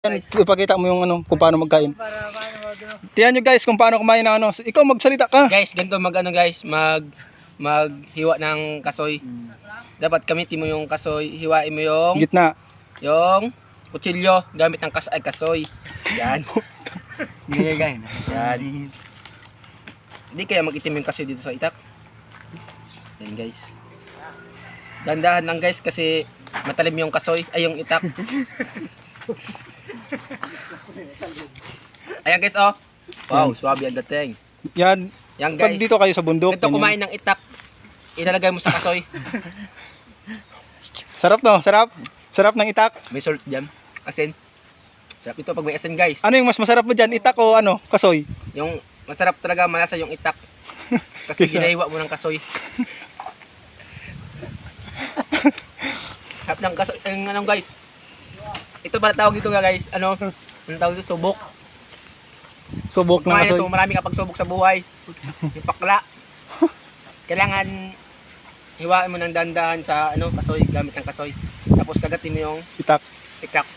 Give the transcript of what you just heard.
Ipakita mo yung ano, kung paano magkain. Tiyan nyo guys kung paano kumain ng ano. Ikaw magsalita ka. Guys, ganito guys, maghiwa ng kasoy. Dapat gamitin mo yung kasoy, hiwain mo yung Gitna. yung kutsilyo gamit ng kasoy. Yan. Yan. Hindi kaya mag-itim yung kasoy dito sa itak. Yan guys. Dandahan lang guys kasi matalim yung kasoy, ay yung itak. Ayan guys oh. Wow, swabe ang dating. Yan. Yan Pag guys. dito kayo sa bundok. Ito ganyan. kumain ng itak. Ilalagay mo sa kasoy. Sarap no? Sarap? Sarap ng itak. May salt dyan. Asin. Sarap ito pag may asin guys. Ano yung mas masarap mo dyan? Itak o ano? Kasoy? Yung masarap talaga malasa yung itak. Kasi Kisa- ginaiwa mo ng kasoy. Sarap ng kasoy. Ano guys? Ito pala tawag ito guys. Ano tawag ito? Subok. Subok ng kasoy. Ito, marami kapag subok sa buhay. Yung pakla. Kailangan hiwain mo ng dandahan sa ano kasoy, gamit ng kasoy. Tapos kagatin mo yung Itak. itak.